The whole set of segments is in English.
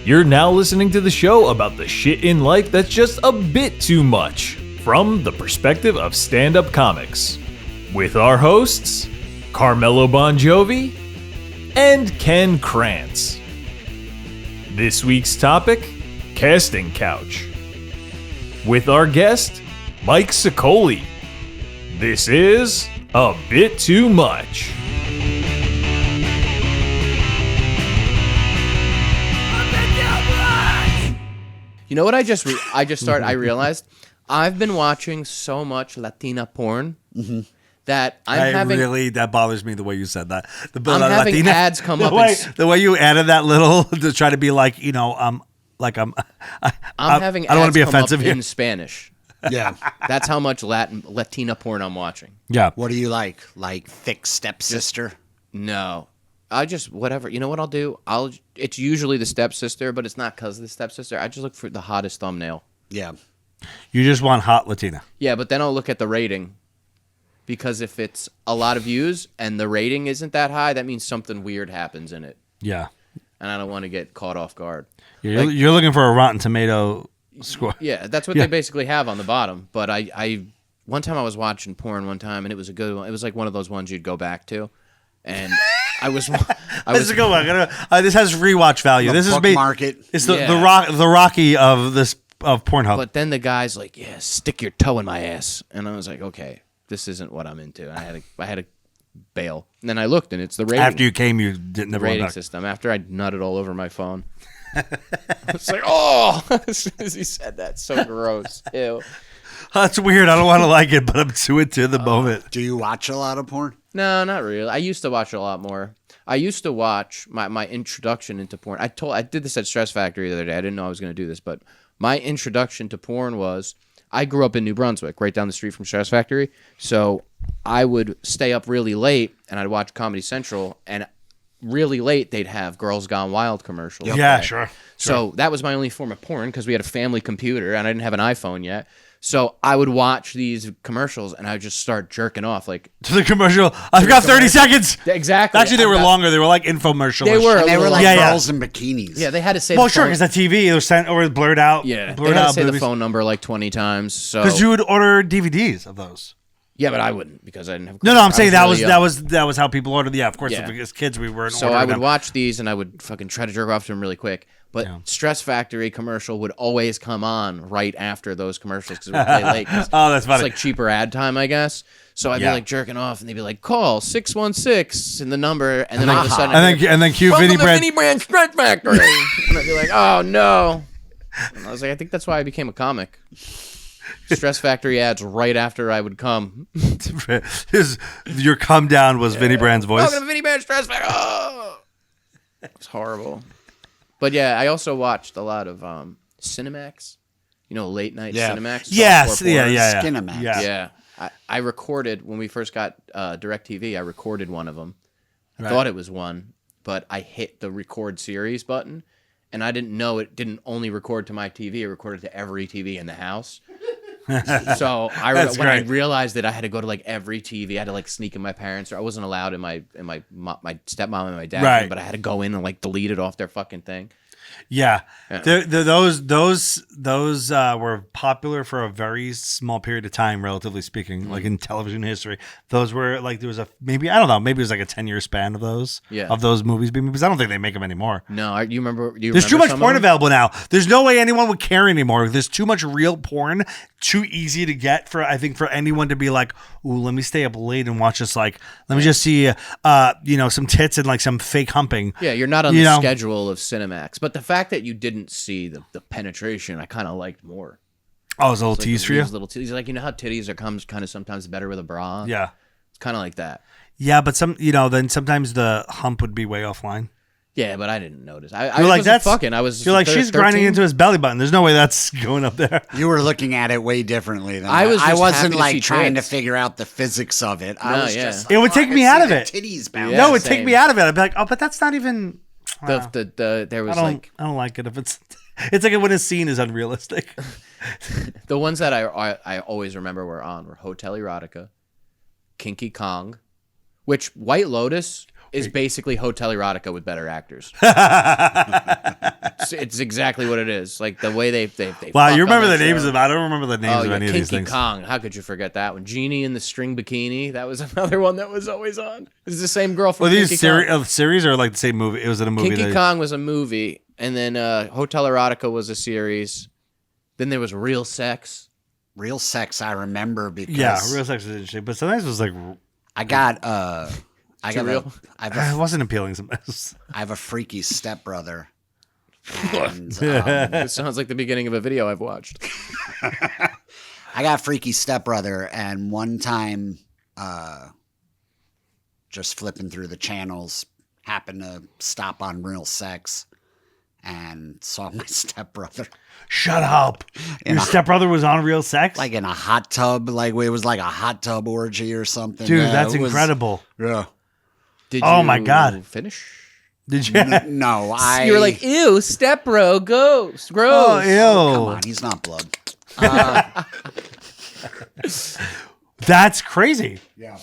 You're now listening to the show about the shit in life that's just a bit too much, from the perspective of stand-up comics. With our hosts, Carmelo Bongiovi and Ken Krantz. This week's topic, casting couch. With our guest, Mike Sicoli. This is A Bit Too Much. You know what I realized I've been watching so much Latina porn that that bothers me the way you said that. I'm having Latina, ads come up. The way you added that little to try to be like, I don't having want ads to be come offensive up here. in Spanish. Yeah. That's how much Latina porn I'm watching. Yeah. What do you like? Like thick stepsister? No. I just, whatever. You know what I'll do? It's usually the stepsister, but it's not because of the stepsister. I just look for the hottest thumbnail. Yeah. You just want hot Latina. Yeah, but then I'll look at the rating. Because if it's a lot of views and the rating isn't that high, that means something weird happens in it. Yeah. And I don't want to get caught off guard. You're looking for a Rotten Tomato score. Yeah, that's what they basically have on the bottom. But I one time I was watching porn one time, and it was a good one. It was like one of those ones you'd go back to. And this is a good one. This has rewatch value. This is market. It's the Rocky of Pornhub. But then the guy's like, "Yeah, stick your toe in my ass," and I was like, "Okay, this isn't what I'm into." And I had to bail. And then I looked, and it's the rating. After you came, you didn't never rating system. After I nutted all over my phone, it's like, oh, as soon as he said that, so gross. Ew. That's weird. I don't want to like it, but I'm too into the moment. Do you watch a lot of porn? No, not really. I used to watch a lot more. I used to watch my introduction into porn. I did this at Stress Factory the other day. I didn't know I was going to do this, but my introduction to porn was I grew up in New Brunswick, right down the street from Stress Factory. So I would stay up really late and I'd watch Comedy Central, and really late they'd have Girls Gone Wild commercials. Yeah, sure. So that was my only form of porn because we had a family computer and I didn't have an iPhone yet. So I would watch these commercials and I would just start jerking off. Like to the commercial, I've got 30 seconds. Exactly. Actually, they were longer. They were like infomercials. They were. And they were like girls in Yeah. bikinis. Yeah, they had to say. Well, sure, because the TV it was sent or blurred out. Yeah, blurred they had out to say movies. the phone number like 20 times. So Because you would order DVDs of those. yeah, but I wouldn't because I didn't have. No, I'm saying that was really that was how people ordered. Yeah, of course. Yeah. As kids, we weren't. So ordering I would them. watch these and I would fucking try to jerk off to them really quick. But Stress Factory commercial would always come on right after those commercials because it would play late. Oh, that's funny. It's like cheaper ad time, I guess. So I'd be like jerking off, and they'd be like, "Call 616" in the number, and then all of a sudden, and then cue welcome Vinny to Brand. Vinny Brand Stress Factory, and I'd be like, "Oh no!" And I was like, I think that's why I became a comic. Stress Factory ads right after I would come. Your come down was Vinny Brand's voice. Welcome to Vinny Brand Stress Factory. Oh! It's horrible. But yeah, I also watched a lot of Skinamax. You know, late night Skinamax. Yes, softcore porn. yeah. Skinamax. Yeah. I recorded, when we first got DirecTV, I recorded one of them. I thought it was one, but I hit the record series button, and I didn't know it didn't only record to my TV. It recorded to every TV in the house. So I realized that I had to go to like every TV, I had to like sneak in my parents, or I wasn't allowed in my stepmom and my dad, room, but I had to go in and like delete it off their fucking thing. Yeah. Those were popular for a very small period of time, relatively speaking, like in television history. Those were like, there was maybe it was like a 10-year span of those movies, because I don't think they make them anymore. No, you remember? There's too much porn available now. There's no way anyone would care anymore. There's too much real porn, too easy to get for anyone to be like, ooh, let me stay up late and watch this. Like, let me just see, some tits and like some fake humping. Yeah, you're not on the schedule of Skinamax, but the fact that you didn't see the penetration, I kind of liked more. Oh, it was a little tease for you? Little tease. Like, you know how titties are kind of sometimes better with a bra? Yeah. It's kind of like that. Yeah, but then sometimes the hump would be way offline. Yeah, but I didn't notice. I like, wasn't that's fucking. I was. You're like, she's 13? grinding into his belly button. There's no way that's going up there. You were looking at it way differently than I was. I wasn't happy to like see trying tits. to figure out the physics of it. I was just. It would take me out of it. Titties bound. No, it would take me out of it. I'd be like, oh, but that's not even. There was I don't like it if it's. It's like when a scene is unrealistic. The ones that I always remember were Hotel Erotica, Kinky Kong, which White Lotus. is basically Hotel Erotica with better actors. It's exactly what it is. Like the way they Wow, fuck you on remember that the names show. of? I don't remember the names of any of these Kinky things. Kong. How could you forget that one? Genie in the string bikini. That was another one that was always on. It's the same girl from Were these Kinky Kong. series or like the same movie? It was in a movie. Kinky Kong was a movie, and then Hotel Erotica was a series. Then there was Real Sex. Real Sex, I remember because Real Sex was interesting, but sometimes it was like I got real? it wasn't appealing sometimes. I have a freaky stepbrother. And It sounds like the beginning of a video I've watched. I got a freaky stepbrother, and one time, just flipping through the channels, happened to stop on Real Sex, and saw my stepbrother Shut up! Your stepbrother was on Real Sex, like in a hot tub, like it was like a hot tub orgy or something. dude. Yeah, That's it was- incredible. Yeah. Did Oh you my God. finish? Did you? No, You were like, ew, step bro, gross. Oh, ew! come on, he's not blood. That's crazy. Yeah.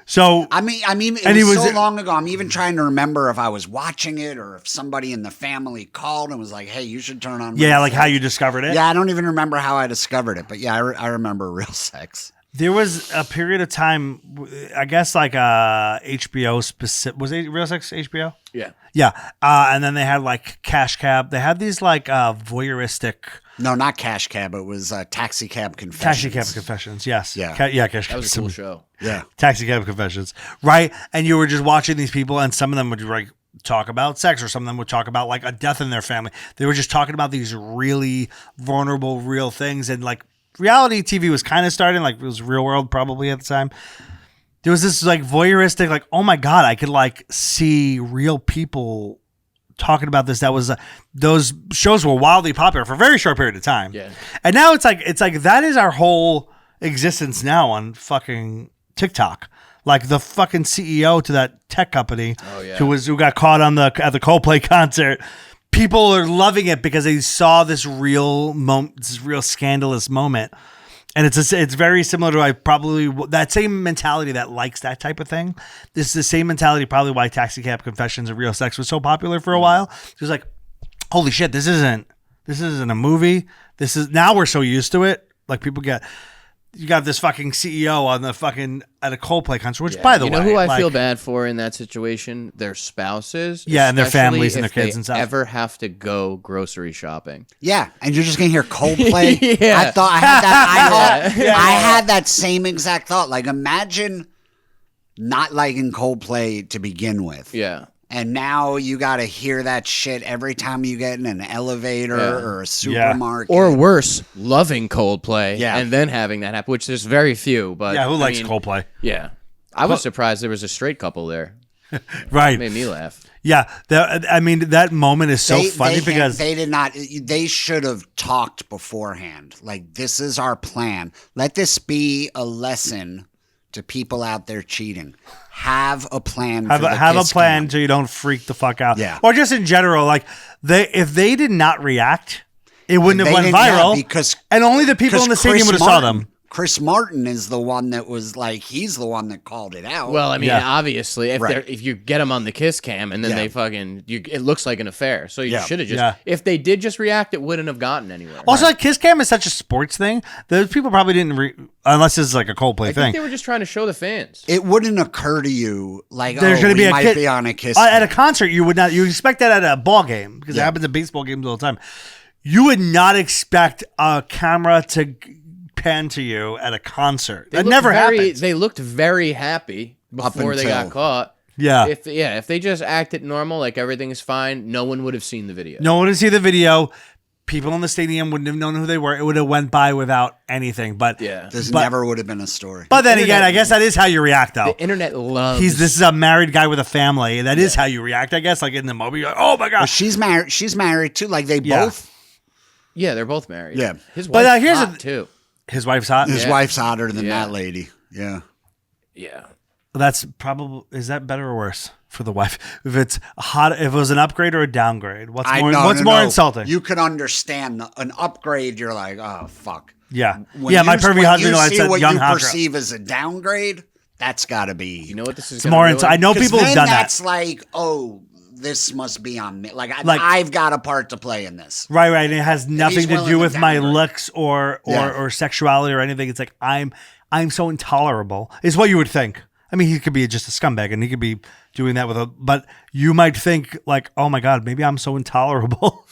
So I mean, it And he was was- so long ago. I'm even trying to remember if I was watching it or if somebody in the family called and was like, "Hey, you should turn on." yeah, Real like Sex." how you discovered it. Yeah, I don't even remember how I discovered it, but yeah, I remember Real Sex. There was a period of time, I guess, like HBO specific. Was it Real Sex HBO? Yeah. Yeah, and then they had like Cash Cab. They had these like voyeuristic No, not Cash Cab. It was Taxi Cab Taxi Confessions. Cab Confessions. Yes. Yeah. Cash That Cab. was a cool show. Yeah, Taxi Cab Confessions. Right, and you were just watching these people, and some of them would like talk about sex, or some of them would talk about like a death in their family. They were just talking about these really vulnerable, real things, and like reality TV was kind of starting. Like it was Real World probably at the time. There was this like voyeuristic, like, oh my God, I could like see real people talking about this. That was those shows were wildly popular for a very short period of time. Yeah. And now it's like that is our whole existence now on fucking TikTok. Like the fucking CEO to that tech company who got caught on at the Coldplay concert. People are loving it because they saw this real scandalous moment. And it's very similar to that same mentality that likes that type of thing. This is the same mentality probably why Taxi Cab Confessions and Real Sex was so popular for a while. It was like, holy shit, this isn't a movie. Now we're so used to it. Like you got this fucking CEO on the fucking at a Coldplay concert, which by the way, you know who I like, feel bad for in that situation? Their spouses. Yeah, and their especially families and if their kids they and stuff. Ever have to go grocery shopping? yeah, and you're just gonna hear Coldplay. Yeah. I thought I had that. I had that same exact thought. Like, imagine not liking Coldplay to begin with. Yeah. And now you got to hear that shit every time you get in an elevator or a Yeah. supermarket. Or worse, loving Coldplay Yeah. and then having that happen, which there's very few. But yeah, who I likes mean, Coldplay? Yeah. I was surprised there was a straight couple there. Right. It made me laugh. Yeah, that moment is so funny because they did not. They should have talked beforehand. Like, this is our plan. Let this be a lesson to people out there cheating. Have a plan. have a kiss plan cam. so you don't freak the fuck out. Yeah. Or just in general, like if they did not react, it wouldn't have They went didn't- yeah, viral because and only the people in the stadium would have saw them. Chris Martin is the one that was like, he's the one that called it out. Well, I mean, Yeah. obviously, if you get them on the kiss cam and then Yeah. they fucking, it looks like an affair. So you Yeah. should have just, Yeah. if they did just react, it wouldn't have gotten anywhere. Also, like kiss cam is such a sports thing. Those people probably didn't unless it's like a Coldplay I thing. think they were just trying to show the fans. it wouldn't occur to you like, There's going to be we a might kid be on a kiss at a cam. concert. You would not. You expect that at a ball game because it Yeah. happens at baseball games all the time. You would not expect a camera to pan to you at a concert. That never happens. They looked very happy before they got until- caught. Yeah. If they just acted normal, like everything is fine, no one would have seen the video. No one would see the video. People in the stadium wouldn't have known who they were. It would have went by without anything. But Yeah. This but- never would have been a story. But then again, I guess that is how you react, though. The internet loves. This is a married guy with a family. That is how you react, I guess. Like in the moment, you're like, oh my But gosh. she's married. She's married too. Like, they Yeah. both. Yeah, they're both married. Yeah. His But, wife's here's hot, the- too. His wife's hot. His Yeah. wife's hotter than Yeah. that lady. Yeah. Yeah. That's probably, is that better or worse for the wife? If it's hot, if it was an upgrade or a downgrade, what's more insulting? You could understand an upgrade. You're like, oh fuck. Yeah. When My you- perfect when husband you likes see a what young you hot girl. perceive as a downgrade, That's got to be. You know what this is It's gonna more ruin? into. I know people have done that. That's like, oh, this must be on me. Like I've got a part to play in this. Right. And it has nothing to willing do to with my downgrade. looks or sexuality or anything. It's like I'm so intolerable. Is what you would think. I mean, he could be just a scumbag, and he could be doing that but you might think like, oh my God, maybe I'm so intolerable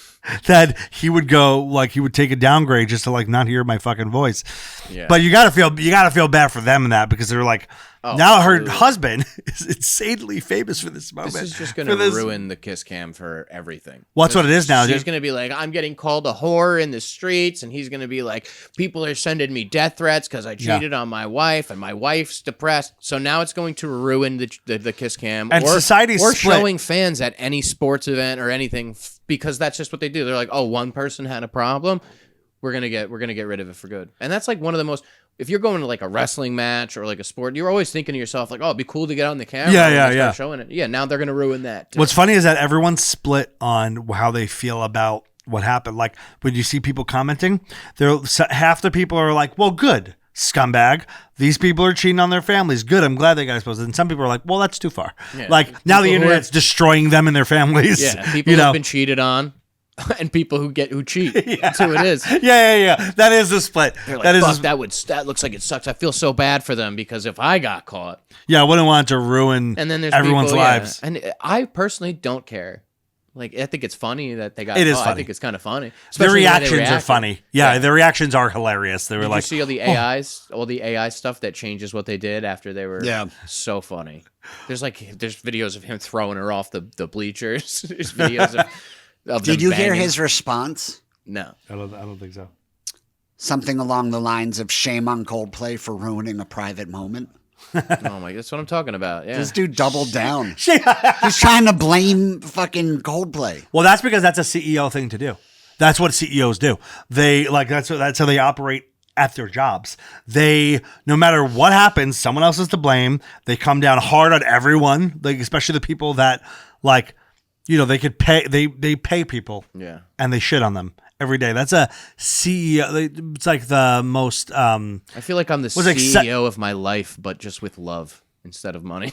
that he would take a downgrade just to like not hear my fucking voice. Yeah. But you gotta feel bad for them in that because they're like, now absolutely. her husband is insanely famous for this moment. This is just going to ruin the kiss cam for everything. Well, that's what it is now. She's going to be like, I'm getting called a whore in the streets, and he's going to be like, people are sending me death threats because I cheated on my wife, and my wife's depressed. So now it's going to ruin the kiss cam, And society's or split. showing fans at any sports event or anything because that's just what they do. They're like, oh, one person had a problem. We're gonna get rid of it for good. And that's like one of the most. If you're going to like a wrestling match or like a sport, you're always thinking to yourself like, "Oh, it'd be cool to get on the camera." and start showing it. Yeah, now they're gonna ruin that. What's funny is that everyone's split on how they feel about what happened. Like when you see people commenting, half the people are like, "Well, good, scumbag. These people are cheating on their families. Good, I'm glad they got exposed." And some people are like, "Well, that's too far." Yeah. Like now the People who internet's destroying them and their families. Yeah, people who've been cheated on. And people who cheat. That's who it is. Yeah. That is the split. They're like, that fuck, is that looks like it sucks. I feel so bad for them because if I got caught. Yeah, I wouldn't want to ruin and then there's everyone's people, lives. Yeah. And I personally don't care. Like, I think it's funny that they got It is caught. funny. I think it's kind of funny. Their Especially the way they reactions are reacted. funny. Yeah, their reactions are hilarious. They were Did like, you see all the AI stuff that changes what they did after they were so funny. There's videos of him throwing her off the bleachers. There's videos of Did them you hear banging. his response? No. I don't think so. Something along the lines of shame on Coldplay for ruining a private moment. Oh my, that's what I'm talking about. Yeah. This dude doubled down. He's trying to blame fucking Coldplay. Well, that's because that's a CEO thing to do. That's what CEOs do. They that's how they operate at their jobs. They, no matter what happens, someone else is to blame. They come down hard on everyone, like especially the people that like, they could pay. They pay people, and they shit on them every day. That's a CEO. It's like the most. I feel like I'm the CEO of my life, but just with love instead of money.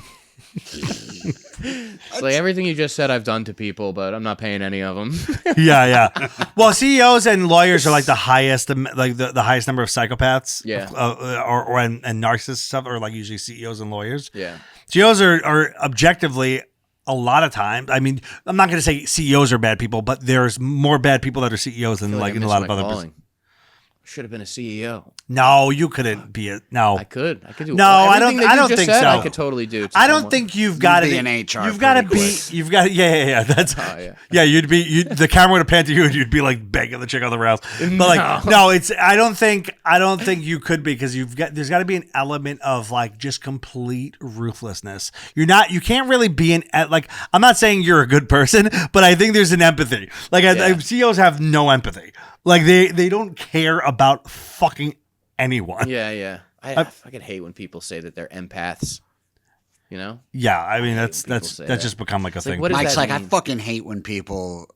It's like everything you just said I've done to people, but I'm not paying any of them. Yeah. Well, CEOs and lawyers are like the highest, like the highest number of psychopaths. Yeah. And narcissists stuff are like usually CEOs and lawyers. Yeah. CEOs are objectively. A lot of times, I mean, I'm not going to say CEOs are bad people, but there's more bad people that are CEOs than like in a lot of other businesses. Should have been a CEO. No, you couldn't be a no. I could do. No, I don't think so. I could totally do. I don't think you've got to be an HR. You've got to be. You've got. Yeah. That's. Yeah. You'd be. The camera would have panned to you, and you'd be like begging the chick on the rails. But like, no, it's. I don't think you could be because there's got to be an element of like just complete ruthlessness. You can't really be like. I'm not saying you're a good person, but I think there's an empathy. Like CEOs have no empathy. Like they don't care about fucking anyone. Yeah. I fucking hate when people say that they're empaths. You know? Yeah, I mean that's just become like a thing. What does Mike's that like, mean? I fucking hate when people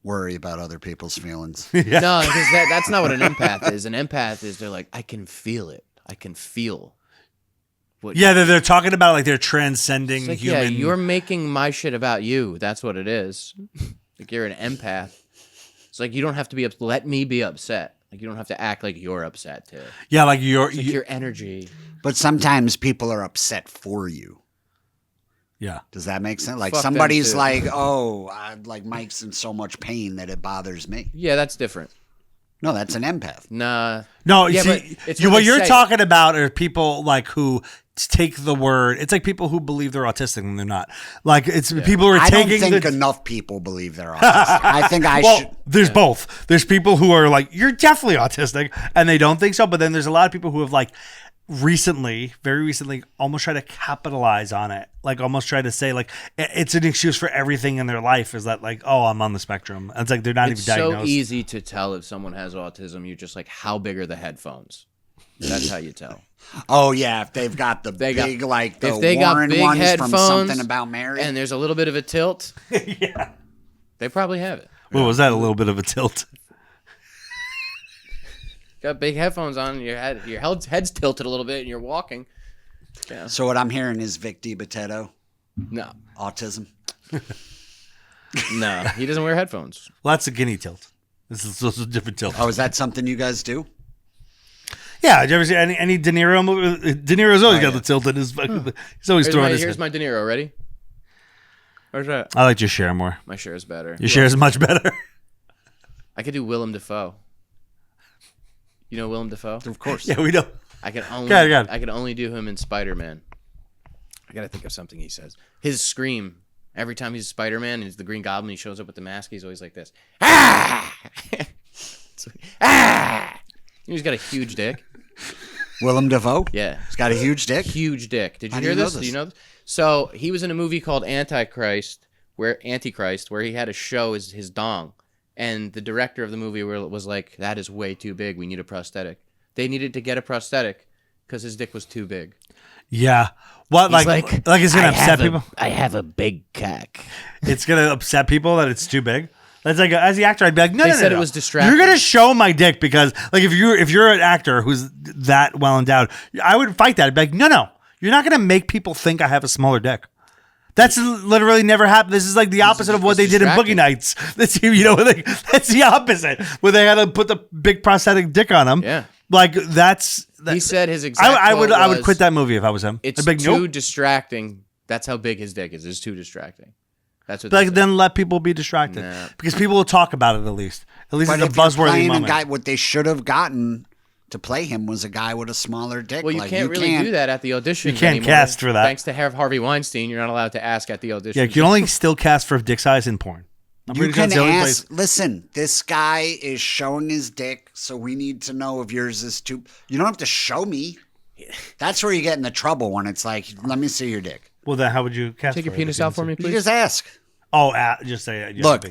worry about other people's feelings. No, because that's not what an empath is. An empath is they're like, I can feel it. I can feel. Yeah, they're talking about like they're transcending like, human. Yeah, you're making my shit about you. That's what it is. Like you're an empath. It's like you don't have to be let me be upset. Like you don't have to act like you're upset too. Yeah, like your energy. But sometimes people are upset for you. Yeah. Does that make sense? Like Fuck them somebody's too. like, like Mike's in so much pain that it bothers me. Yeah, that's different. No, that's an empath. Nah. No, Yeah, but see, it's what what they you're say. talking about are people like who take the word. It's like people who believe they're autistic when they're not. Like it's people who are I don't taking think enough people believe they're autistic. I think I should. There's both. There's people who are like, you're definitely autistic, and they don't think so. But then there's a lot of people who have like very recently, almost try to capitalize on it. Like almost try to say like it's an excuse for everything in their life is that like, oh, I'm on the spectrum. And it's like they're not It's even diagnosed. so easy to tell if someone has autism. You're just like, how big are the headphones? That's how you tell. Oh yeah, if they've got the They got- big like the if they got Warren big ones from headphones Something About Mary. And there's a little bit of a tilt. Yeah. They probably have it. What was that? A little bit of a tilt. Got big headphones on, your head's tilted a little bit, and you're walking. Yeah. So what I'm hearing is Vic DiBitetto, No. autism. No, he doesn't wear headphones. Well, that's a guinea tilt. This is a different tilt. Oh, is that something you guys do? Yeah, did you ever see any De Niro movie? De Niro's always got the tilt in his fucking. He's always throwing his Here's head. my De Niro. Ready? Where's that? I like your share more. My share is better. Your share is much better. I could do Willem Dafoe. You know Willem Dafoe? Of course. Yeah, we know. I can only Go ahead. I can only do him in Spider-Man. I gotta think of something he says. His scream every time he's Spider-Man and he's the Green Goblin. He shows up with the mask. He's always like this. Ah! Ah! He's got a huge dick. Willem Dafoe? Yeah, He's got a huge dick? huge dick. Did you How do hear you know this? this? Do you know this? So he was in a movie called Antichrist, where he had to show his dong, and the director of the movie was like, "That is way too big. We need a prosthetic." They needed to get a prosthetic because his dick was too big. Yeah. What He's like it's gonna upset people? I have a big cock. It's gonna upset people that it's too big. That's like as the actor, I'd be like, no, They no, said no, it no. was distracting. You're gonna show my dick because like if you're an actor who's that well endowed, I would fight that. I'd be like, no, you're not gonna make people think I have a smaller dick. That's literally never happened. This is like the opposite of what they did in Boogie Nights. That's that's the opposite where they had to put the big prosthetic dick on him. Yeah. Like He said his exact I would quote quit that movie if I was him. It's I'd be like, too nope. distracting. That's how big his dick is. It's too distracting. That's what. Like they said. then let people be distracted Nah. because people will talk about it at least. At least But it's a if you're buzzworthy playing moment. a guy, what they should have gotten to play him was a guy with a smaller dick. Well, you like, can't really do that at the audition. You can't anymore. cast for that. Thanks to Harvey Weinstein, you're not allowed to ask at the audition. Yeah, you can only still cast for dick size in porn. I'm You pretty sure can it's the only ask. place- Listen, this guy is showing his dick, so we need to know if yours is too. You don't have to show me. That's where you get into trouble when it's like, let me see your dick. Well, then how would you cast? Take your for it penis if you out didn't for see- me, You please. just ask. Oh, just say it. Look,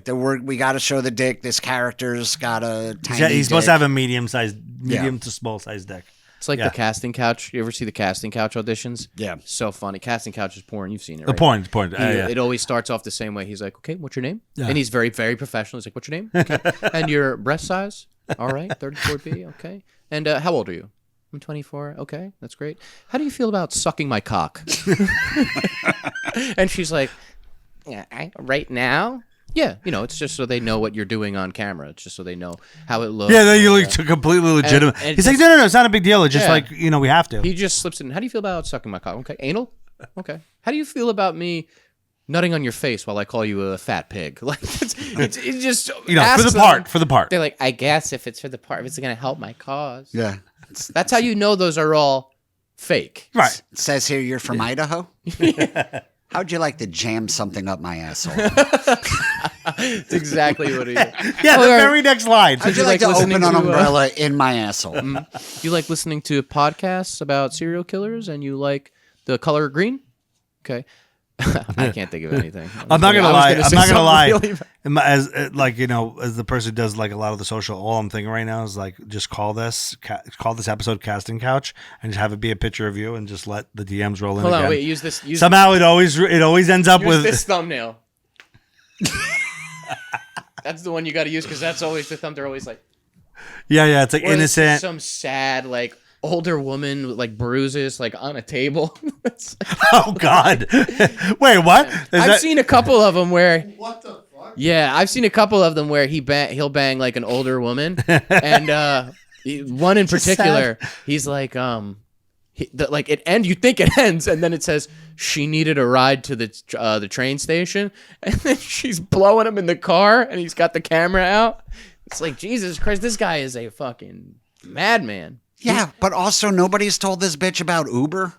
we got to show the dick. This character's got a tiny. He's supposed dick. to have a medium to small size dick. It's like Yeah. the casting couch. You ever see the casting couch auditions? Yeah. So funny. Casting couch is porn. You've seen it, The right? porn. Yeah. It always starts off the same way. He's like, okay, what's your name? Yeah. And he's very, very professional. He's like, what's your name? Okay. And your breast size? All right, 34B. Okay. And how old are you? I'm 24. Okay, that's great. How do you feel about sucking my cock? And she's like, yeah, right now? Yeah, it's just so they know what you're doing on camera. It's just so they know how it looks. Yeah, then you look completely legitimate. and He's like, just- no, it's not a big deal. It's just Yeah. like, we have to. He just slips in. How do you feel about sucking my cock? Okay. Anal? Okay. How do you feel about me nutting on your face while I call you a fat pig? Like, it's just for the asks part. them. For the part. They're like, I guess if it's for the part, if it's going to help my cause. Yeah. That's how you know those are all fake. Right. It says here you're from Idaho. How'd you like to jam something up my asshole? That's exactly what it is. Yeah, Oh, the yeah. very next line. How'd you you like like to listening open an to, umbrella in my asshole? You like listening to podcasts about serial killers and you like the color green? Okay. I can't think of anything. I'm not gonna lie. I'm not gonna lie. Really As as the person who does like a lot of the social, all I'm thinking right now is like just call this episode Casting Couch and just have it be a picture of you and just let the DMs roll in. Hold on, again. wait. Use this. Somehow it always ends up Use with this thumbnail. That's the one you got to use because that's always the thumb. They're always like yeah. It's like or it's innocent. some sad like older woman with like bruises like on a table. It's like- Oh God! Wait, what? I've seen a couple of them where. What the fuck? Yeah, I've seen a couple of them where he'll bang like an older woman, and one in particular, he's like you think it ends, and then it says she needed a ride to the train station, and then she's blowing him in the car, and he's got the camera out. It's like Jesus Christ, this guy is a fucking madman. Yeah, but also nobody's told this bitch about Uber.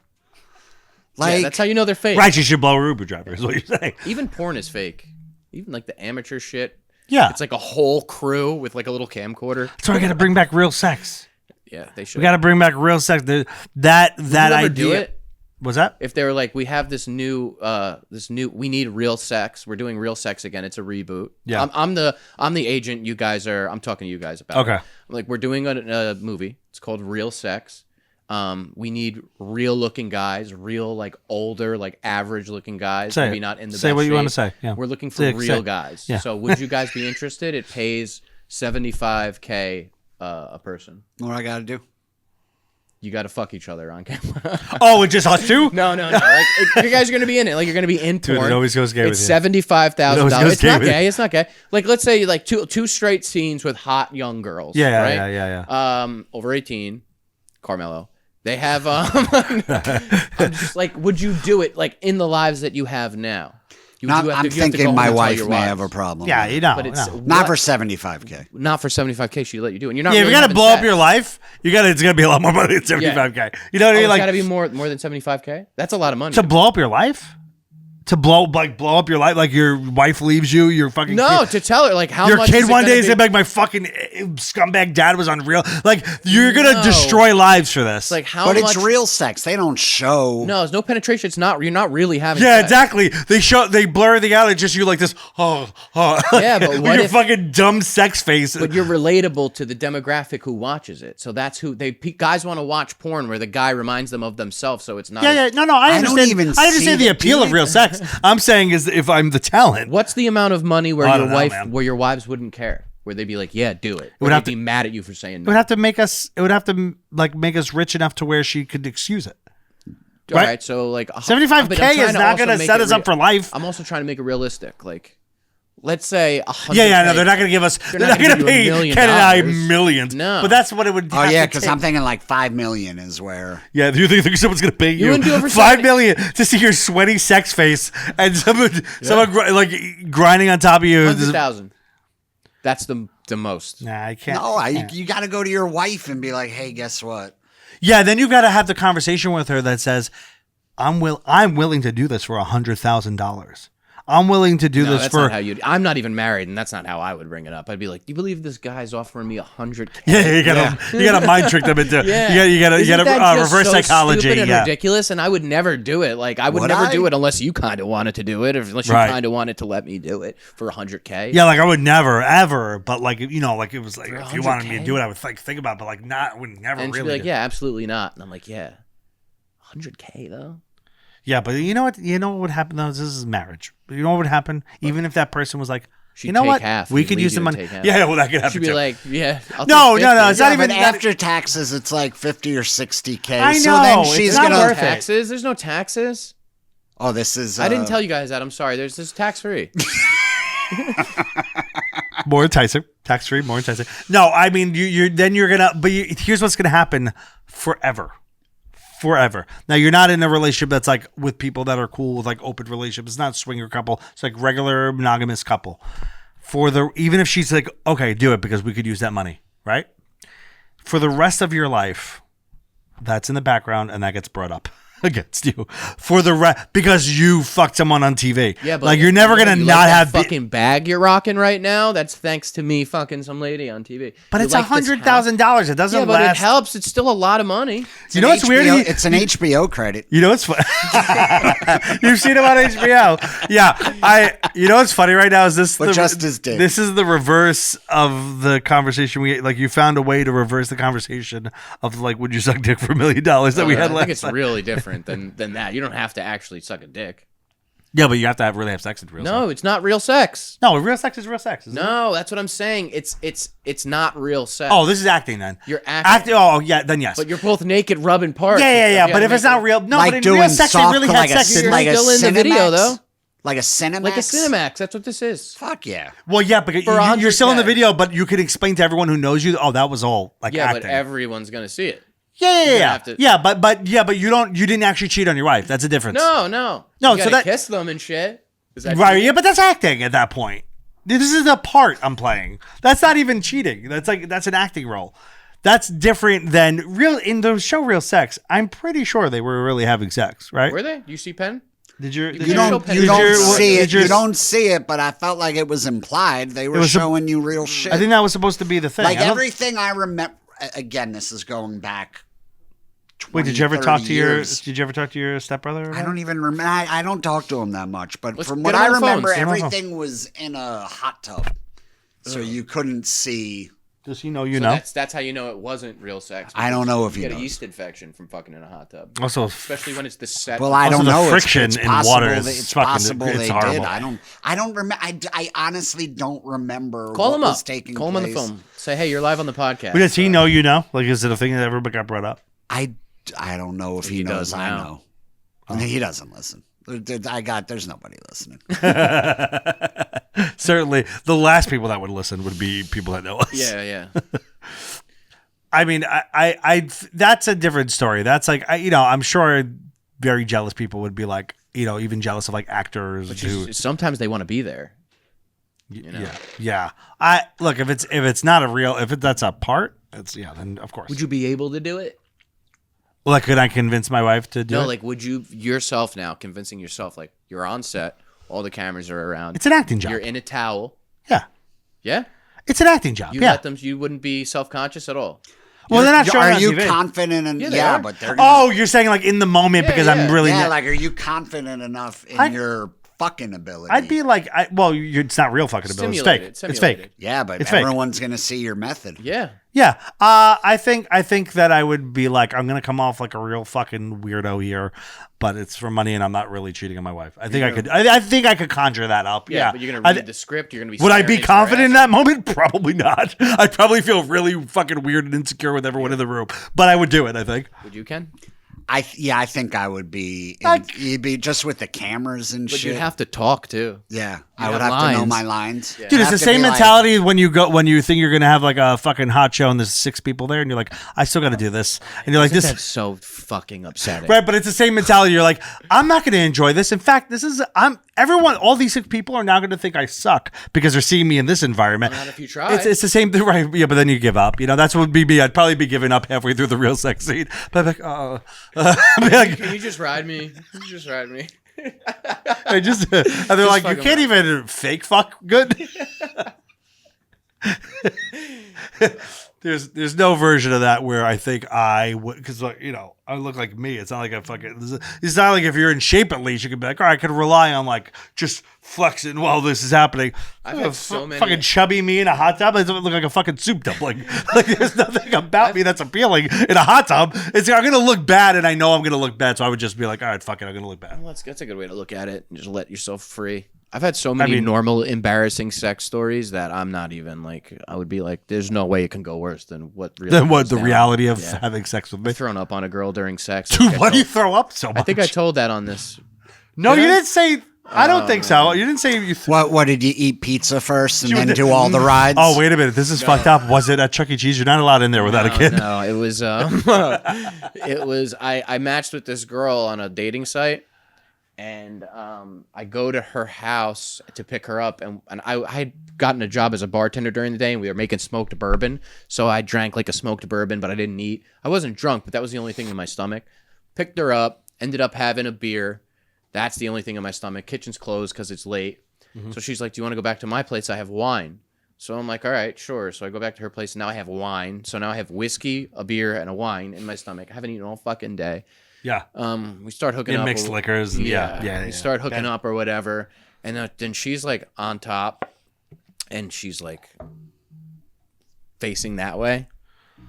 Like, Yeah, that's how you know they're fake. Right, you should blow a Uber driver. Is what you're saying? Even porn is fake. Even like the amateur shit. Yeah, It's like a whole crew with like a little camcorder. that's why I got to bring back real sex. Yeah, they should. We got to bring back real sex. That Would you ever idea. do it? Was that? If they were like, we have this new, we need real sex. We're doing real sex again. It's a reboot. Yeah. I'm the agent. You guys are. I'm talking to you guys about. Okay. It. Like we're doing a movie. It's called Real Sex. We need real looking guys, real like older, like average looking guys. Say maybe it. not in the Say best what you want to shape. say. Yeah. We're looking for Say it, real say it. guys. Yeah. So would you guys be interested? It pays $75K a person. what I got to do? You got to fuck each other on camera. Oh, it's just us two? No. Like, if you guys are going to be in it. Like, you're going to be in porn. Dude, it always goes gay It's with you. $75,000. It's not gay. It's not gay. Like, let's say like two straight scenes with hot young girls. Yeah. Over 18, Carmelo. They have. I'm just like, would you do it like in the lives that you have now? I'm thinking my wife may have a problem. Yeah, you know. But it's Not for $75K. Not for $75K. She'd let you do it. And you're not. Yeah, really if you got to blow sex. up your life, it's gonna be a lot more money than $75K. You know what I mean? It's Like, got to be more than $75K. That's a lot of money. to blow up your life, to blow up your life, like your wife leaves you, your fucking No, kid, to tell her like how your much kid is it one day gonna is be? gonna be like, my fucking scumbag dad was unreal. Like, you're gonna No. destroy lives for this. Like how But much? it's real sex. They don't show. No, there's no penetration. It's not. You're not really having. Yeah, sex. exactly. They blur the out. It's just you like this. Yeah, but with what your if- fucking dumb sex face. But you're relatable to the demographic who watches it. So that's who guys want to watch porn where the guy reminds them of themselves. So it's not. Yeah. No. I I don't understand. even I understand see the it, appeal do of you? real sex. I'm saying is if I'm the talent. What's the amount of money where I your don't know, man. where your wives wouldn't care? Where they'd be like, yeah, do it. Or would have they'd be mad at you for saying It no. would have to make us. It would have to like make us rich enough to where she could excuse it. All right? right, so like $75K but I'm trying is to not also going to make set it us up for life. I'm also trying to make it realistic. Like, let's say 100. Yeah. No, they're not going to give us. They're not going to give you pay $1 million. Ken and I millions. No. But that's what it would. Oh have yeah, to because take. I'm thinking like $5 million is where. Yeah, do you think someone's gonna pay you wouldn't do it for $5 million to see your sweaty sex face and someone like grinding on top of you? 100,000. That's the most. Nah, I can't. No, you got to go to your wife and be like, hey, guess what? Yeah, then you got to have the conversation with her that says, I'm willing to do this for $100,000. I'm willing to do No, this that's for. not how you. I'm not even married, and that's not how I would bring it up. I'd be like, "Do you believe this guy's offering me $100K?" Yeah, you gotta mind trick them into. Yeah. You gotta Isn't that just reverse so psychology. stupid and Yeah. ridiculous, and I would never do it. Like I would Would never I? do it unless you kind of wanted to do it, or unless you Right. kind of wanted to let me do it for $100K. Yeah, like I would never ever, but like like it was like if you wanted me to 100K? do it, I would think about, it, but like not, I would never and she'd really. be like, do. "Yeah, absolutely not." And I'm like, "Yeah, $100K though." Yeah, but you know what? You know what would happen though? This is marriage. But you know what would happen? Even if that person was like, She'd you know take what? half We and could leave use you the and money. take half. Yeah, well, that could happen She'd be too. like, "Yeah, I'll No, take no, 50. it's not Yeah, even but that- after taxes, it's like 50 or 60K. I So know, then it's she's not gonna. worth it. taxes. There's no taxes. Oh, this is. I didn't tell you guys that. I'm sorry. There's this tax free. More enticing, tax free, more enticing. No, I mean you're gonna. But here's what's gonna happen forever. Now you're not in a relationship that's like with people that are cool with like open relationships. It's not a swinger couple. It's like regular monogamous couple. Even if she's like, okay, do it because we could use that money, right? For the rest of your life, that's in the background and that gets brought up against you because you fucked someone on TV. Yeah, but like you're never gonna you not like that have. fucking bag you're rocking right now. That's thanks to me fucking some lady on TV. But You it's like this house? $100,000. It doesn't Yeah, but last. it helps. It's still a lot of money. You know what's weird? It's an HBO credit. You know what's funny? You've seen him on HBO. Yeah. You know what's funny right now is this. But just as dick. This is the reverse of the conversation you found a way to reverse the conversation of like, would you suck dick for $1 million that we had I last think it's time? really different than that. You don't have to actually suck a dick. Yeah, but you have to really have sex with real sex. No, it's not real sex. No, real sex is real sex. Isn't it? No, that's what I'm saying. It's not real sex. Oh, this is acting then. You're acting. Oh, yeah, then yes. But you're both naked rubbing parts. Yeah. You But gotta if it's make not it- real, no, Like but in doing real sex, they soft, really like had a sex. You're like a still in the video, Skinamax? though. Like a Skinamax? Like a Skinamax. That's what this is. Fuck yeah. Well, yeah, because For you're still in the 100K. video, but you can explain to everyone who knows you. Oh, that was all like Yeah, acting. but everyone's gonna see it. Yeah. have to- Yeah, but you didn't actually cheat on your wife. That's a difference. No. No, You so gotta that- kiss them and shit. Is that Right, cheating? yeah, but that's acting at that point. This is a part I'm playing. That's not even cheating. That's an acting role. That's different than real in the show Real Sex. I'm pretty sure they were really having sex, right? Were they? You see Penn? Did your You You Show don't, Penn. you Did don't your- see it. did your- You don't see it, but I felt like it was implied. They were was a- showing you real shit. I think that was supposed to be the thing. like I don't- everything I remember. Again, this is going back. 20, Wait, did you ever 30 talk to years. your stepbrother? about I don't it? even remember. I don't talk to him that much, but Let's from get what him I on the phone. remember, Get him on the phone. everything was in a hot tub, so you couldn't see. Does he know So you know? that's how you know it wasn't real sex. I don't know if you he get a knows. yeast infection from fucking in a hot tub, Also, especially when it's the set. Well, I Also, don't the know. friction it's in possible water is it's fucking- possible it's they horrible. did. I don't remember. I honestly don't remember. Call what him was up. Taking Call him on the place. phone. Say, hey, you're live on the podcast. does he know you know? Like, is it a thing that ever got brought up? I don't know if he knows does I now. know. I mean, he doesn't listen. There's nobody listening. Certainly, the last people that would listen would be people that know us. Yeah. I mean, I that's a different story. That's like, I'm sure very jealous people would be like, even jealous of like actors who Sometimes they want to be there. You know? Yeah. I look, if it's not a real, that's a part, then of course. Would you be able to do it? Like, could I convince my wife to do it? No, like, would you yourself now convincing yourself, like, you're on set, all the cameras are around. It's an acting job. You're in a towel. Yeah. Yeah? It's an acting job. You yeah. let them, you wouldn't be self-conscious at all. Well, they're not showing Are on you TV. confident? they are. But they're gonna, You're saying like in the moment because yeah. I'm really like, are you confident enough in your fucking ability? I'd be like, it's not real fucking ability. It's fake. It's Simulated. fake. Yeah, but It's fake. everyone's gonna see your method. Yeah. Yeah. I think that I would be like, I'm gonna come off like a real fucking weirdo here, but it's for money and I'm not really cheating on my wife. I think I could conjure that up. Yeah. But you're going to read the script. You're going to be Would I be staring confident in into her that moment? Probably not. I'd probably feel really fucking weird and insecure with everyone in the room. But I would do it, I think. ass. Would you, Ken? I think I would be. You'd be just with the cameras and But shit. you'd have to talk, too. Yeah, You I would have have to know lines. my lines. Yeah. Dude, it's Have the to same be like- mentality when you think you're gonna have like a fucking hot show and there's 6 people there and you're like, I still gotta do this. And you're like, this That's so fucking upsetting. right, but it's the same mentality. You're like, I'm not gonna enjoy this. In fact, all these 6 people are now gonna think I suck because they're seeing me in this environment. Not if you try. It's the same thing, right? Yeah, but then you give up. That's what would be me. I'd probably be giving up halfway through the real sex scene. But I'm like, I'd be like, Can you just ride me? Can you just ride me? and they're like, you fucking can't even fake fuck good. There's no version of that where I think I would, because I look like me. It's not like a fucking. It's not like if you're in shape at least you can be like, all right, I could rely on like just flexing while this is happening. I've had so many- fucking chubby me in a hot tub. It doesn't look like a fucking soup dumpling. Like there's nothing about me that's appealing in a hot tub. I'm gonna look bad, and I know I'm gonna look bad, so I would just be like, all right, fuck it, I'm gonna look bad. Well, that's a good way to look at it and just let yourself free. I've had so many normal, embarrassing sex stories that I'm not even like. I would be like, "There's no way it can go worse than what." Really Then what? goes The down. reality of Yeah. having sex with me, I've thrown up on a girl during sex. dude. Why do you throw up so much? I think I told that on this. No, Did you I? didn't say. I don't think so. You didn't say you. What did you eat pizza first and You then did- do all the rides? Oh, wait a minute. This is fucked up. Was it at Chuck E. Cheese? You're not allowed in there without a kid. No, it was. It was. I matched with this girl on a dating site, and I go to her house to pick her up, and I had gotten a job as a bartender during the day, and we were making smoked bourbon. So I drank like a smoked bourbon, but I didn't eat. I wasn't drunk, but that was the only thing in my stomach. Picked her up, ended up having a beer. That's the only thing in my stomach. Kitchen's closed because it's late. Mm-hmm. So she's like, "Do you want to go back to my place? I have wine." So I'm like, "All right, sure." So I go back to her place, and now I have wine. So now I have whiskey, a beer, and a wine in my stomach. I haven't eaten all fucking day. Yeah. We start hooking In up. mixed liquors. Yeah. We start hooking up or whatever, and then she's like on top, and she's like facing that way,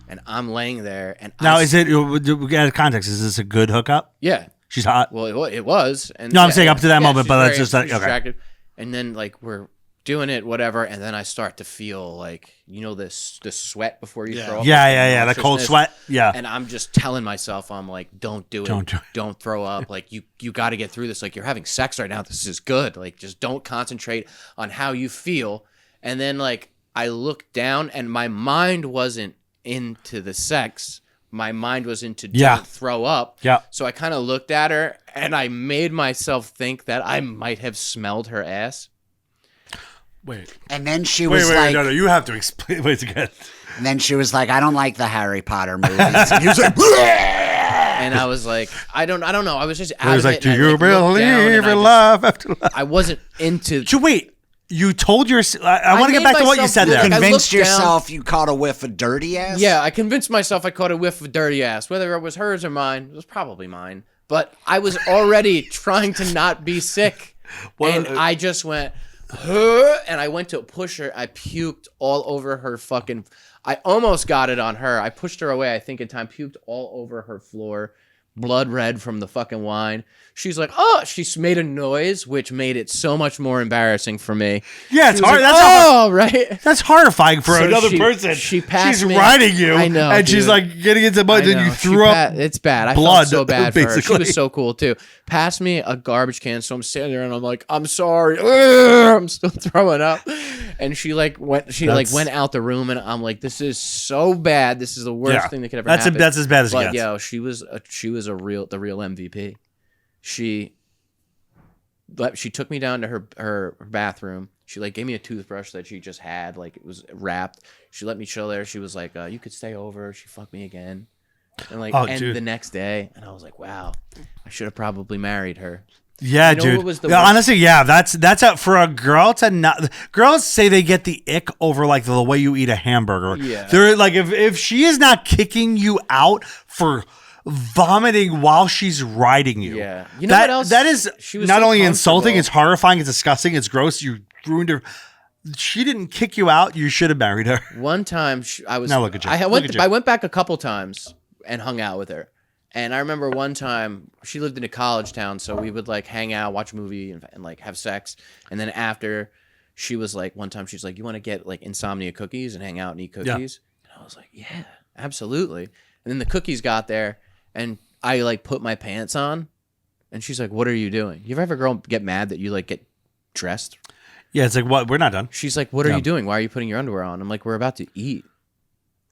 and I'm laying there. And Now, is it, out of context, is this a good hookup? Yeah. She's hot. Well, it was. And No, I'm saying up to that moment, she's but that's very just like, okay. distracted. And then like we're doing it, whatever, and then I start to feel like this sweat before you throw up. Yeah. The cold nauseousness. sweat. Yeah. And I'm just telling myself, I'm like, don't do it. Don't do it. Don't throw up. Like you got to get through this. Like you're having sex right now. This is good. Like just don't concentrate on how you feel. And then like I looked down and my mind wasn't into the sex. My mind was into don't throw up. Yeah. So I kind of looked at her and I made myself think that I might have smelled her ass. Wait. And then she was Wait. like, No. You have to explain. Wait again. and then she was like, I don't like the Harry Potter movies. And he was like, "Bleh!" And I was like, I don't know. I was just out It was of like, it. do and I, you like, looked down and believe I in just- love after love? I wasn't into. So wait. You told your. I want to get made back to what you myself said look there. I Convinced looked down- yourself you caught a whiff of dirty ass? Yeah, I convinced myself I caught a whiff of dirty ass. Whether it was hers or mine, it was probably mine. But I was already trying to not be sick. And I just went, huh, and I went to push her. I puked all over her fucking. I almost got it on her. I pushed her away, I think, in time, puked all over her floor. blood red from the fucking wine. She's like, oh, she made a noise, which made it so much more embarrassing for me. Yeah, it's She was hard. like, right? That's horrifying for So another she- person. she passed She's me. riding you, I know, and she's dude. like getting into mud. I Then you know. threw up. It's bad. I blood, felt so bad for her. She basically. was so cool too. Passed me a garbage can, so I'm standing there and I'm like, I'm sorry. Ugh, I'm still throwing up. And she went out the room, and I'm like, this is so bad. This is the worst thing that could ever happen. That's as bad as it But gets. yo, she was the real MVP. She took me down to her bathroom. She like gave me a toothbrush that she just had, like it was wrapped. She let me chill there. She was like, you could stay over. She fucked me again. And like the next day, and I was like, wow, I should have probably married her. Yeah, You know dude. what was the Yeah, worst? honestly, yeah, that's out for a girl to not. Girls say they get the ick over like the way you eat a hamburger. Yeah. They're like, if she is not kicking you out for vomiting while she's riding you. Yeah. You know what else? That is She was not so only insulting, comfortable. it's horrifying, it's disgusting, it's gross. You ruined her. She didn't kick you out. You should have married her. One time I was. Now look at you. I Look at you. I went back a couple times and hung out with her. And I remember one time she lived in a college town, so we would like hang out, watch a movie, and like have sex. And then after, she was like, one time she's like, "You want to get like insomnia cookies and hang out and eat cookies?" And I was like, "Yeah, absolutely." And then the cookies got there, and I like put my pants on, and she's like, "What are you doing?" You ever have a girl get mad that you like get dressed? Yeah, it's like, what? We're not done. She's like, "What are you doing? Why are you putting your underwear on?" I'm like, "We're about to eat."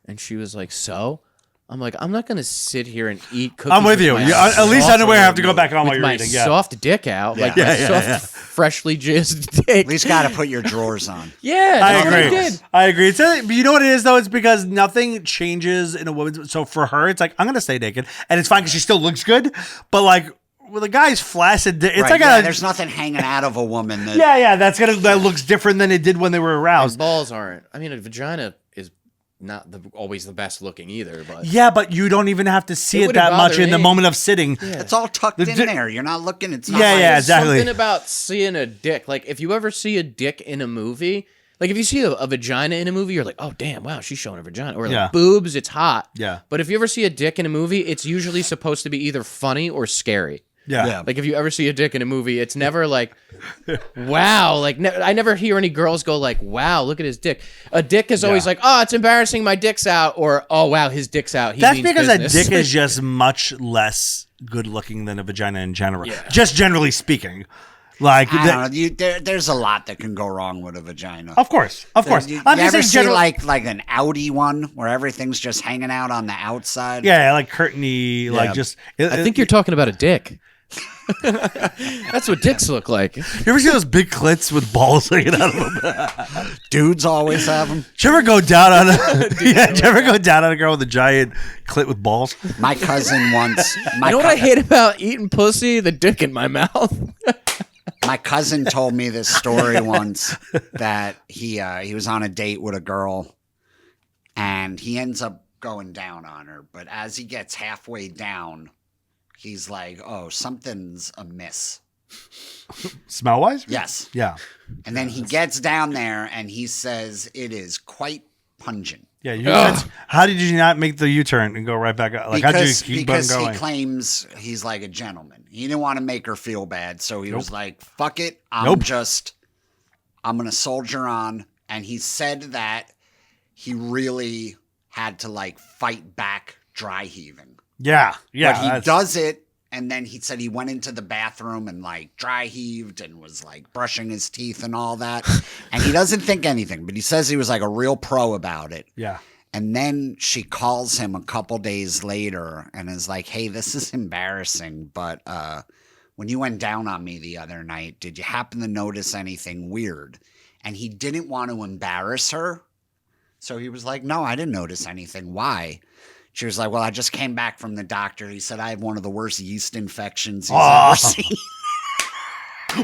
And she was like, "So?" I'm like, "I'm not gonna sit here and eat cookies." I'm with you. my At least soft- underwear have to go back on while with you're my eating. Yeah. soft dick out, like Yeah, my yeah, soft, freshly jizzed dick. At least got to put your drawers on. Yeah, I that's what agree. did. I agree. So, but you know what it is though? It's because nothing changes in a woman's. So for her, it's like I'm gonna stay naked, and it's fine because she still looks good. But like with a guy's flaccid, dick, it's Right, like yeah, a there's nothing hanging out of a woman. That, yeah. That looks different than it did when they were And aroused. balls aren't. I mean, a vagina is not always the best looking either, but Yeah, but you don't even have to see It it wouldn't that much bother in the me. moment of sitting. It's all tucked The in di- there. You're not looking. It's not Yeah, like, yeah, There's exactly. something about seeing a dick. Like if you ever see a dick in a movie, like if you see a vagina in a movie, you're like, oh damn, wow, she's showing a vagina. Or like Yeah. boobs, it's hot. Yeah. But if you ever see a dick in a movie, it's usually supposed to be either funny or scary. Yeah. Yeah. Like if you ever see a dick in a movie, it's never like, wow. Like I never hear any girls go like, wow, look at his dick. A dick is always Yeah. like, oh, it's embarrassing, my dick's out, or oh wow, his dick's out. He That's means because business. a dick is just much less good looking than a vagina in general. Yeah. Just generally speaking. Like I don't know. There's a lot that can go wrong with a vagina. Of course. You, I'm you just ever saying see general. like an Audi one where everything's just hanging out on the outside? Yeah, like curtainy, like just. I think you're talking about a dick. That's what dicks look like. You ever see those big clits with balls hanging out of them? Dudes always have them. Did you ever go down on a? Did you ever go down on a girl with a giant clit with balls? My cousin once. You know what I hate about eating pussy? The dick in my mouth. My cousin told me this story once that he was on a date with a girl, and he ends up going down on her. But as he gets halfway down, he's like, "Oh, something's amiss." Smell wise? Yes. Yeah. And then he gets down there and he says it is quite pungent. Yeah. How did you not make the U-turn and go right back up? Like, how did you keep on Because going? he claims he's like a gentleman. He didn't want to make her feel bad, so he was like, "Fuck it, I'm gonna soldier on." And he said that he really had to like fight back dry heaving. Yeah. Yeah. But he does it, and then he said he went into the bathroom and like dry heaved and was like brushing his teeth and all that. And he doesn't think anything, but he says he was like a real pro about it. Yeah. And then she calls him a couple days later and is like, "Hey, this is embarrassing, but when you went down on me the other night, did you happen to notice anything weird?" And he didn't want to embarrass her. So he was like, "No, I didn't notice anything. Why?" She was like, "Well, I just came back from the doctor. He said I have one of the worst yeast infections he's ever seen."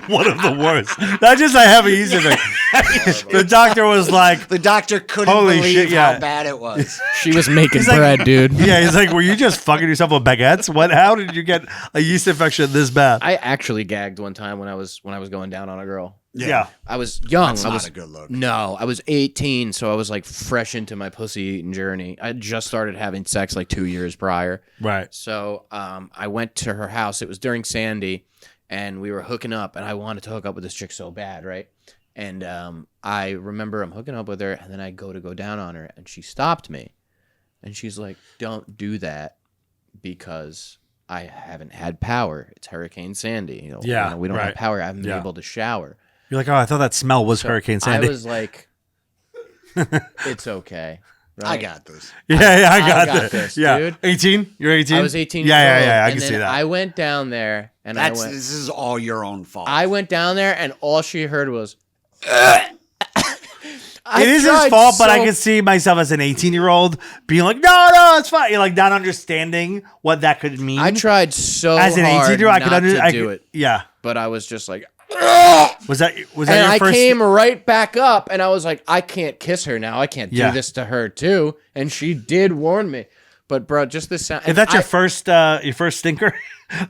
One of the worst. Not just I have a yeast infection. The doctor was like, The doctor couldn't Holy believe shit, yeah. how bad it was. She was making He's like- bread, dude. yeah, he's like, were you just fucking yourself with baguettes? What? How did you get a yeast infection this bad? I actually gagged one time when I was going down on a girl. Yeah. I was young. That's I not was a good look. No, I was 18, so I was like fresh into my pussy eating journey. I just started having sex like 2 years prior. Right. So I went to her house. It was during Sandy, and we were hooking up, and I wanted to hook up with this chick so bad, right? And I remember I'm hooking up with her, and then I go down on her, and she stopped me. And she's like, don't do that because I haven't had power. It's Hurricane Sandy. Yeah, we don't right. have power. I haven't been Yeah. able to shower. You're like, oh, I thought that smell was Hurricane Sandy. I was like, it's okay. Right? I got this. yeah, I got got this. this, Yeah. dude. 18? You're 18? I was 18 Yeah, years yeah, old. yeah. I and can then see that. I went down there, and This is all your own fault. I went down there, and all she heard was, It is his fault, but I can see myself as an 18-year-old being like, no, it's fine. You're like not understanding what that could mean. I tried so as an hard 18-year-old, I not could to I do could, it, Yeah. but I was just like, Was that and your I first? came right back up, and I was like, I can't kiss her now. I can't Yeah. do this to her too. And she did warn me, but bro, just this sound. If that's your first stinker,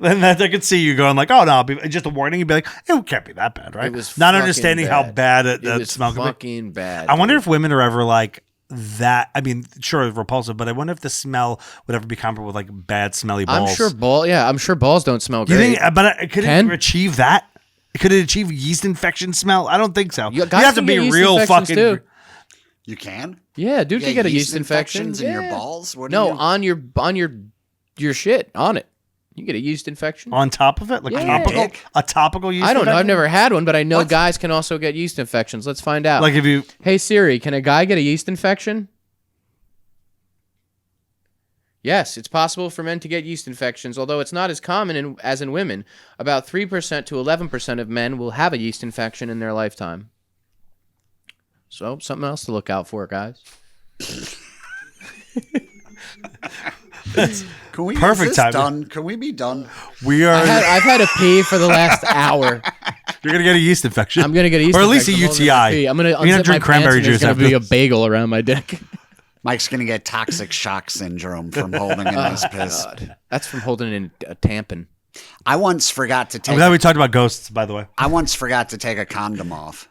then I could see you going like, oh no, just a warning. You'd be like, it can't be that bad, right? It was not fucking understanding how bad it that was smell could be. fucking bad. I wonder dude. if women are ever like that. I mean, sure, repulsive, but I wonder if the smell would ever be comparable with like bad, smelly balls. I'm sure balls don't smell Do you great. think? But could Ken? it achieve that? Could it achieve yeast infection smell? I don't think so. You You guys have to can be get yeast real infections, fucking. too. You can? Yeah, dude, You you get a yeast infection infections in your Yeah. balls? What do No, you- on your shit on it. You get a yeast infection. On top of it, like Yeah. a topical yeast. I don't know. I've infection? never had one, but I know What? guys can also get yeast infections. Let's find out. Like if you. Hey Siri, can a guy get a yeast infection? Yes, it's possible for men to get yeast infections, although it's not as common as in women. About 3% to 11% of men will have a yeast infection in their lifetime. So, something else to look out for, guys. Can we Perfect is this timing. done? Can we be done? We are. I've had a pee for the last hour. You're gonna get a yeast infection. I'm gonna get a yeast or at least a infection. I'm holding my UTI. pee. I'm gonna You're gonna unzip my drink pants cranberry and there's juice gonna after be a this. bagel around my dick. Mike's gonna get toxic shock syndrome from holding in this piss. God. That's from holding in a tampon. I once forgot to I'm take. glad we talked about ghosts, by the way. I once forgot to take a condom off.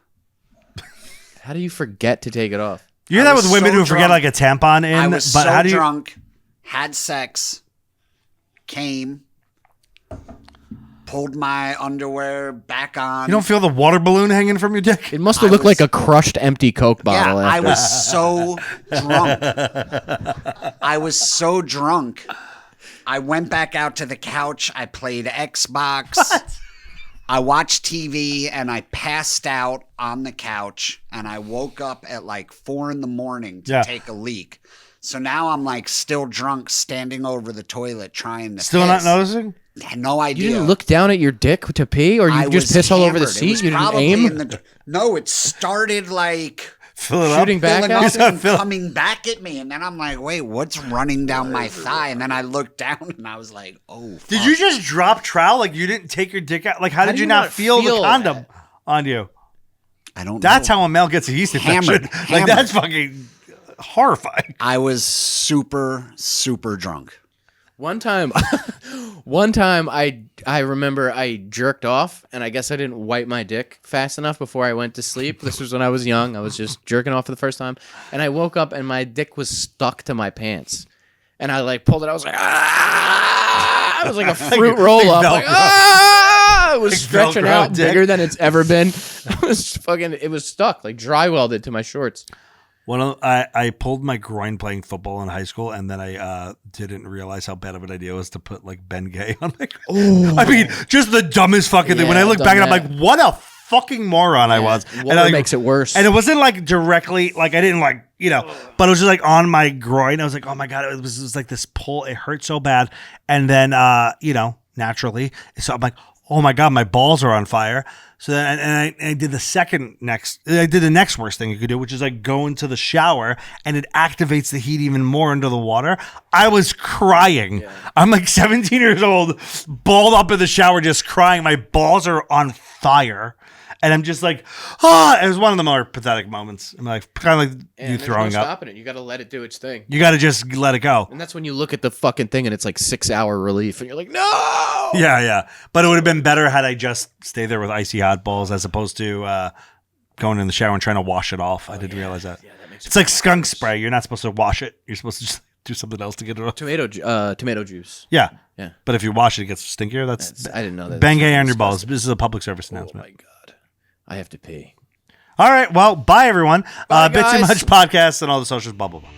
How do you forget to take it off? You hear I that was with women so who forget drunk. like a tampon in? I was but so how do you? drunk, had sex, came, pulled my underwear back on. You don't feel the water balloon hanging from your dick? It must have looked like a crushed empty Coke Yeah, bottle. I after. was so drunk. I was so drunk. I went back out to the couch. I played Xbox. I watched TV and I passed out on the couch and I woke up at like 4 a.m. to Yeah. take a leak. So now I'm like still drunk standing over the toilet trying to Still not piss. noticing? Had no idea. You didn't look down at your dick to pee, or you I just was piss all over the hammered. It seat? was You didn't probably aim? in the- no, it started like Fill it Shooting up. back filling at up you? and coming back at me. And then I'm like, wait, what's running down my thigh? And then I looked down and I was like, oh, fuck. Did you just drop trowel? Like you didn't take your dick out? Like how did do you you not not feel the feel condom that? on you? I don't That's know. how a male gets a yeast Hammered. infection. Like Hammered. that's fucking horrifying. I was super, super drunk. One time, I remember I jerked off, and I guess I didn't wipe my dick fast enough before I went to sleep. This was when I was young. I was just jerking off for the first time, and I woke up, and my dick was stuck to my pants. And I like pulled it. I was like, ah! It was like a fruit roll up. Like, Velcro. ah! It was Like stretching Velcro out dick. bigger than it's ever been. It was stuck, like dry welded to my shorts. I pulled my groin playing football in high school, and then I didn't realize how bad of an idea it was to put like Ben Gay on my. I mean, just the dumbest fucking thing. When I Yeah, look done back, and I'm that. like, what a fucking moron I was. Water and makes it worse. And it wasn't like directly, like I didn't like, but it was just like on my groin. I was like, oh my God, it was like this pull. It hurt so bad. And then, naturally, so I'm like, oh my God, my balls are on fire. So then, and I did the next worst thing you could do, which is like go into the shower, and it activates the heat even more into the water. I was crying. Yeah. I'm like 17 years old, balled up in the shower, just crying. My balls are on fire. And I'm just like, it was one of the more pathetic moments. I'm like, kind of like you throwing no up. Stopping it. You got to let it do its thing. You got to just let it go. And that's when you look at the fucking thing and it's like 6 hour relief and you're like, no. Yeah. But it would have been better had I just stayed there with icy hot balls as opposed to going in the shower and trying to wash it off. I didn't realize that. Yeah, that makes It's like skunk spray. You're not supposed to wash it. You're supposed to just do something else to get it off. Tomato juice. Yeah. Yeah. But if you wash it, it gets stinkier. That's I didn't know that. Bengay on your balls. This is a public service announcement. Oh my God. I have to pee. All right. Well, bye, everyone. Bye, Bit Too guys. Much podcast and all the socials, blah, blah, blah.